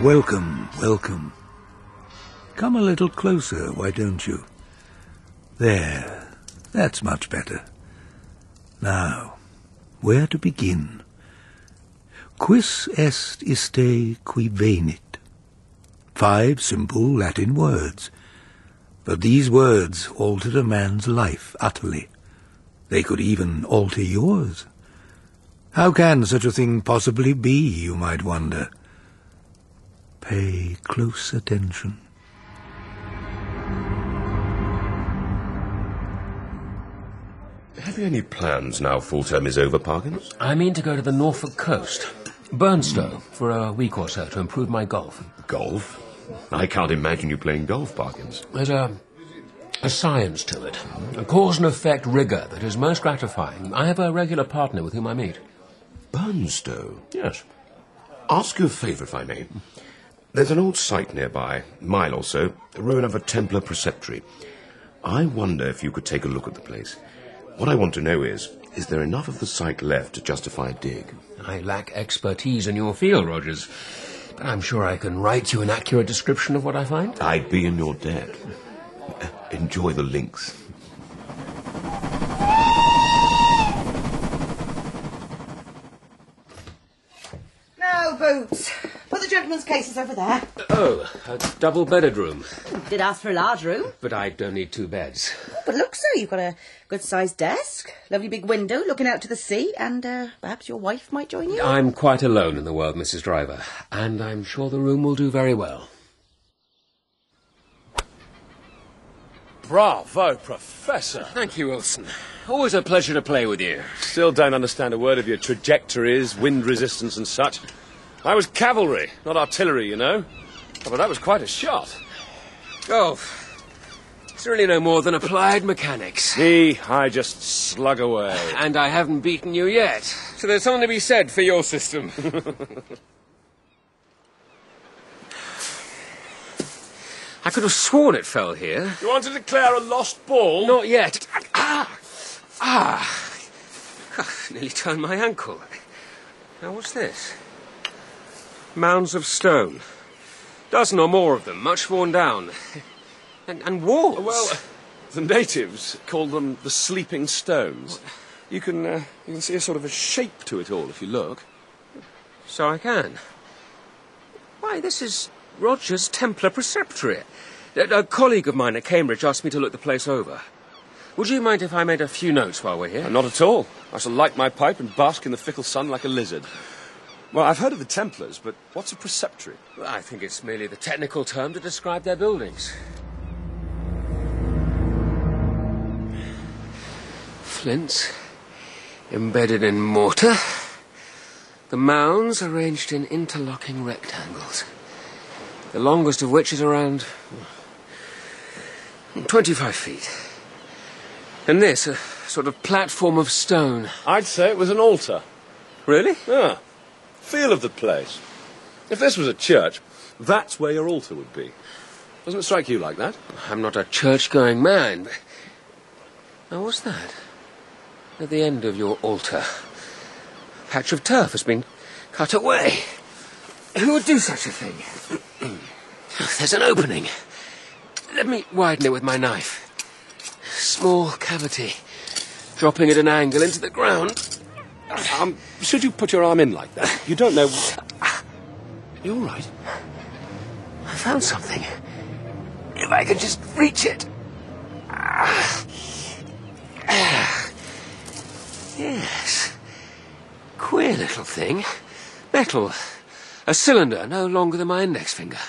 Welcome, welcome. Come a little closer, why don't you? There, that's much better. Now, where to begin? Quis est iste qui venit? 5 simple Latin words. But these words altered a man's life utterly. They could even alter yours. How can such a thing possibly be, you might wonder? Pay close attention. Have you any plans now full term is over, Parkins? I mean to go to the Norfolk coast, Burnstow, for a week or so to improve my golf. Golf? I can't imagine you playing golf, Parkins. There's a science to it, a cause and effect rigour that is most gratifying. I have a regular partner with whom I meet. Burnstow? Yes. Ask you a favour, if I may. There's an old site nearby, a mile or so, a ruin of a Templar preceptory. I wonder if you could take a look at the place. What I want to know is there enough of the site left to justify a dig? I lack expertise in your field, Rogers, but I'm sure I can write you an accurate description of what I find. I'd be in your debt. Enjoy the links. No, Boots. Put the gentleman's cases over there. Oh, a double-bedded room. Did ask for a large room. But I don't need 2 beds. Oh, but look, sir, you've got a good-sized desk, lovely big window looking out to the sea, and perhaps your wife might join you? I'm quite alone in the world, Mrs. Driver, and I'm sure the room will do very well. Bravo, Professor. Thank you, Wilson. Always a pleasure to play with you. Still don't understand a word of your trajectories, wind resistance and such. I was cavalry, not artillery, you know. Oh, but that was quite a shot. Golf. It's really no more than applied mechanics. Me, I just slug away. And I haven't beaten you yet. So there's something to be said for your system. I could have sworn it fell here. You want to declare a lost ball? Not yet. Nearly turned my ankle. Now, what's this? Mounds of stone. Dozen or more of them, much worn down. And walls. Well, the natives call them the sleeping stones. You can see a sort of a shape to it all if you look. So I can. Why, this is Roger's Templar preceptory. A colleague of mine at Cambridge asked me to look the place over. Would you mind if I made a few notes while we're here? Not at all. I shall light my pipe and bask in the fickle sun like a lizard. Well, I've heard of the Templars, but what's a preceptory? Well, I think it's merely the technical term to describe their buildings. Flints, embedded in mortar. The mounds arranged in interlocking rectangles. The longest of which is around 25 feet. And this, a sort of platform of stone. I'd say it was an altar. Really? Ah, feel of the place. If this was a church, that's where your altar would be. Doesn't it strike you like that? I'm not a church-going man, but... Now, what's that? At the end of your altar. A patch of turf has been cut away. Who would do such a thing? There's an opening. Let me widen it with my knife. Small cavity, dropping at an angle into the ground. Should you put your arm in like that? You don't know... You all right? I found something. If I could just reach it. Yes. Queer little thing. Metal. A cylinder no longer than my index finger.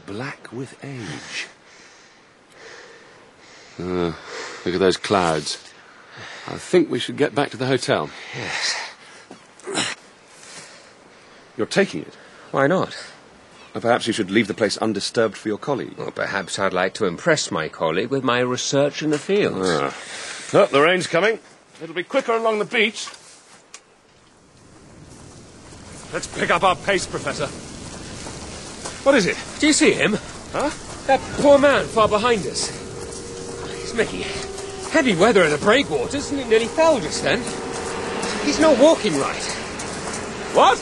Black with age. Look at those clouds. I think we should get back to the hotel. Yes. You're taking it? Why not? Or perhaps you should leave the place undisturbed for your colleague. Well, perhaps I'd like to impress my colleague with my research in the fields. Oh, the rain's coming. It'll be quicker along the beach. Let's pick up our pace, Professor. What is it? Do you see him? Huh? That poor man far behind us. He's making heavy weather in the breakwaters, and he nearly fell just then. He's not walking right. What?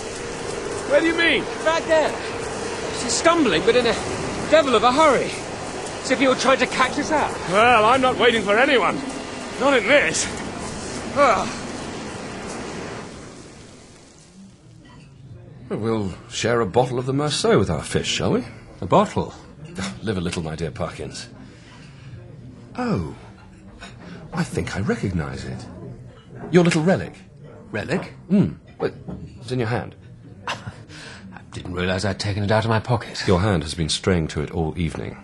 Where do you mean? Back there. Stumbling, but in a devil of a hurry. As if you were trying to catch us out. Well, I'm not waiting for anyone. Not in this. Oh. We'll share a bottle of the Merceau with our fish, shall we? A bottle? Live a little, my dear Parkins. Oh, I think I recognise it. Your little relic. Relic? Well, it's in your hand. I didn't realise I'd taken it out of my pocket. Your hand has been straying to it all evening.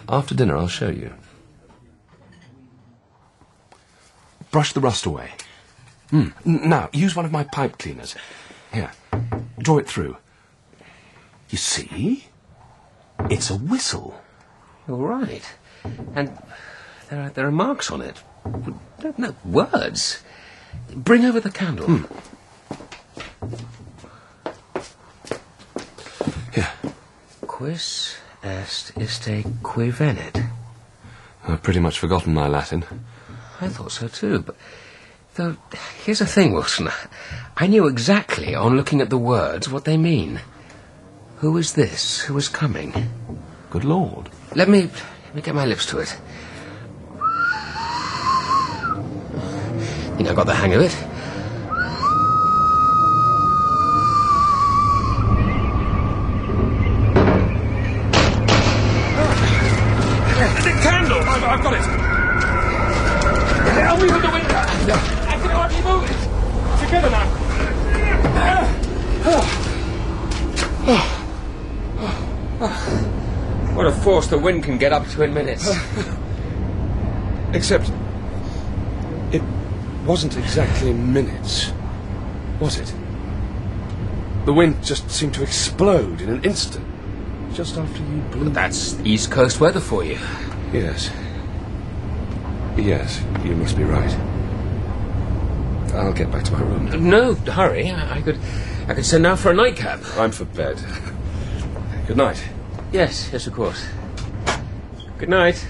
After dinner, I'll show you. Brush the rust away. Now, use one of my pipe cleaners. Here, draw it through. You see? It's a whistle. You're right. And there are marks on it. No words. Bring over the candle. Here. Quis est iste qui venit. I've pretty much forgotten my Latin. I thought so too, but... Though, here's the thing, Wilson. I knew exactly, on looking at the words, what they mean. Who is this? Who is coming? Good Lord. Let me get my lips to it. Think I got the hang of it. The candle! I've got it! Help me with the window! I can hardly move it! Together now! What a force the wind can get up to in minutes. Except... it wasn't exactly minutes, was it? The wind just seemed to explode in an instant, just after you blew... That's East Coast weather for you. Yes. Yes, you must be right. I'll get back to my room. No, hurry. I could send now for a nightcap. I'm for bed. Good night. Yes, of course. Good night.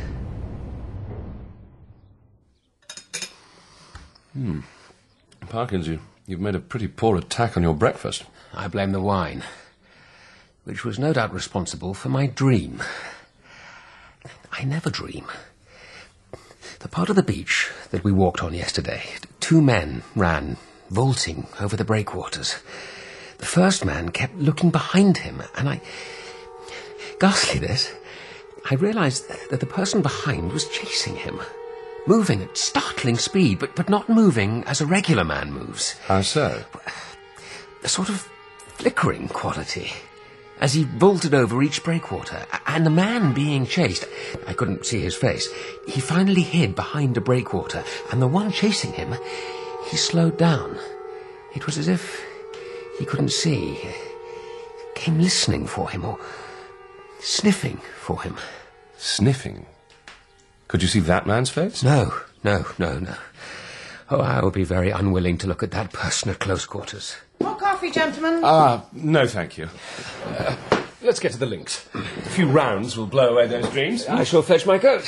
Parkins, you've made a pretty poor attack on your breakfast. I blame the wine, which was no doubt responsible for my dream. I never dream. The part of the beach that we walked on yesterday, 2 men ran, vaulting over the breakwaters. The first man kept looking behind him, and I... Ghastly this. I realised that the person behind was chasing him, moving at startling speed, but not moving as a regular man moves. How so? A sort of flickering quality, as he vaulted over each breakwater, and the man being chased, I couldn't see his face, he finally hid behind a breakwater, and the one chasing him, he slowed down. It was as if he couldn't see, came listening for him, or sniffing for him. Sniffing? Could you see that man's face? No. Oh, I would be very unwilling to look at that person at close quarters. More coffee, gentlemen? No, thank you. Let's get to the links. A few rounds will blow away those dreams. I shall fetch my coat.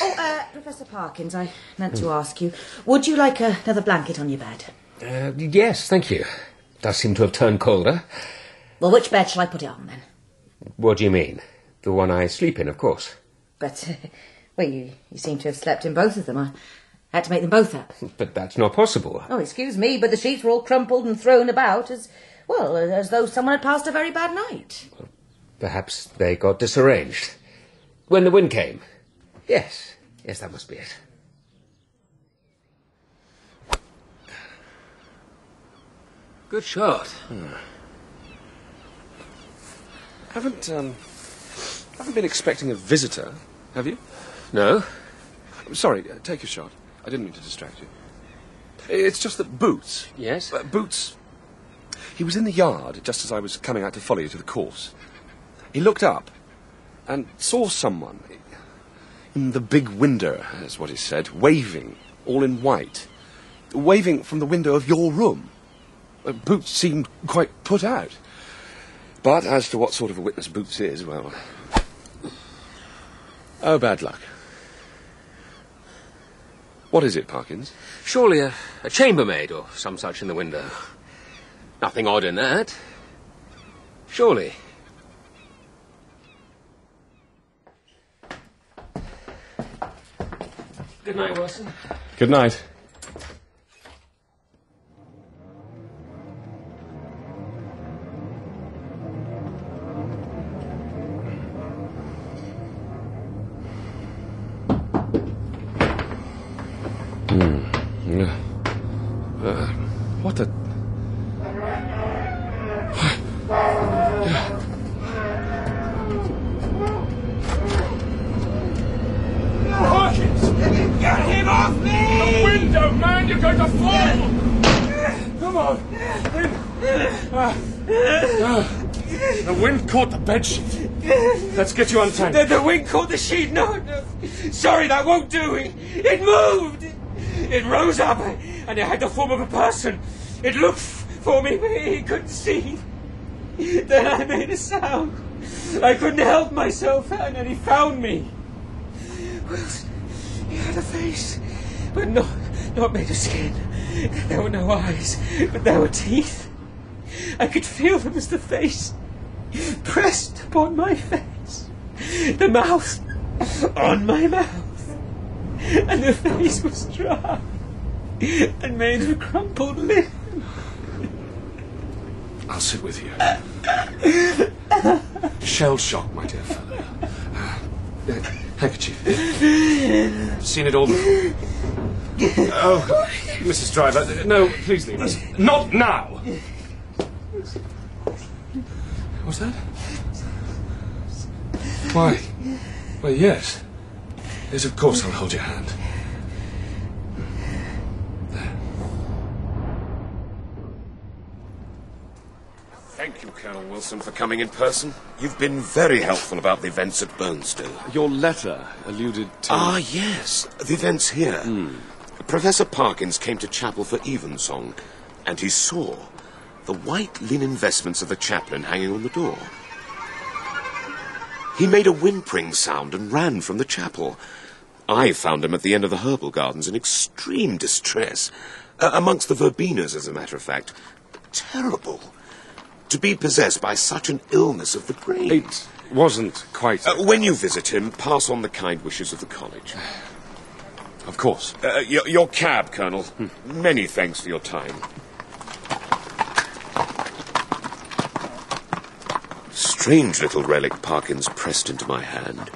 Professor Parkins, I meant to ask you, would you like another blanket on your bed? Yes, thank you. Does seem to have turned colder. Well, which bed shall I put it on, then? What do you mean? The one I sleep in, of course. But, well, you seem to have slept in both of them. I had to make them both up. But that's not possible. Oh, excuse me, but the sheets were all crumpled and thrown about as though someone had passed a very bad night. Perhaps they got disarranged. When the wind came. Yes, that must be it. Good shot. Haven't been expecting a visitor, have you? No? Sorry, take your shot. I didn't mean to distract you. It's just that Boots... Yes? Boots... He was in the yard just as I was coming out to follow you to the course. He looked up and saw someone in the big window, that's what he said, waving, all in white. Waving from the window of your room. Boots seemed quite put out. But as to what sort of a witness Boots is, well... Oh, bad luck. What is it, Parkins? Surely a chambermaid or some such in the window. Nothing odd in that. Surely. Good night, Wilson. Good night. What the... Get him off me! The window, man! You're going to fall! Come on! The wind caught the bedsheet. Let's get you untangled. The wind caught the sheet. No. Sorry, that won't do. It moved. It rose up, and it had the form of a person. It looked for me, but he couldn't see. Then I made a sound. I couldn't help myself, and then he found me. Wilson, he had a face, but not made of skin. There were no eyes, but there were teeth. I could feel them as the face pressed upon my face. The mouth on my mouth. And the face was dry and made of crumpled lip. I'll sit with you. Shell shock, my dear fellow. Handkerchief. Seen it all before. Oh, Mrs. Driver, no, please leave us. Not now! What's that? Why? Well, yes. Yes, of course I'll hold your hand. There. Thank you, Colonel Wilson, for coming in person. You've been very helpful about the events at Burnstow. Your letter alluded to... Ah, yes. The events here. Professor Parkins came to chapel for evensong, and he saw the white linen vestments of the chaplain hanging on the door. He made a whimpering sound and ran from the chapel. I found him at the end of the herbal gardens in extreme distress. Amongst the verbenas, as a matter of fact. Terrible. To be possessed by such an illness of the brain. It wasn't quite... when you visit him, pass on the kind wishes of the college. Of course. Your cab, Colonel. Many thanks for your time. Strange little relic Parkins pressed into my hand.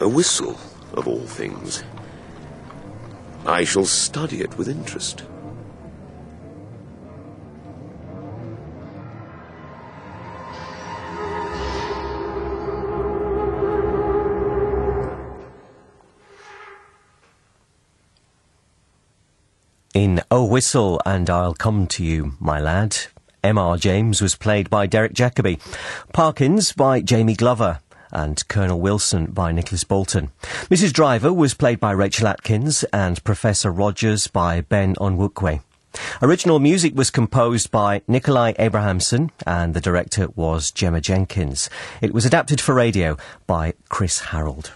A whistle, of all things. I shall study it with interest. In O Whistle and I'll Come to You, My Lad, M.R. James was played by Derek Jacobi, Parkins by Jamie Glover, and Colonel Wilson by Nicholas Bolton. Mrs. Driver was played by Rachel Atkins and Professor Rogers by Ben Onwukwe. Original music was composed by Nikolai Abrahamson and the director was Gemma Jenkins. It was adapted for radio by Chris Harold.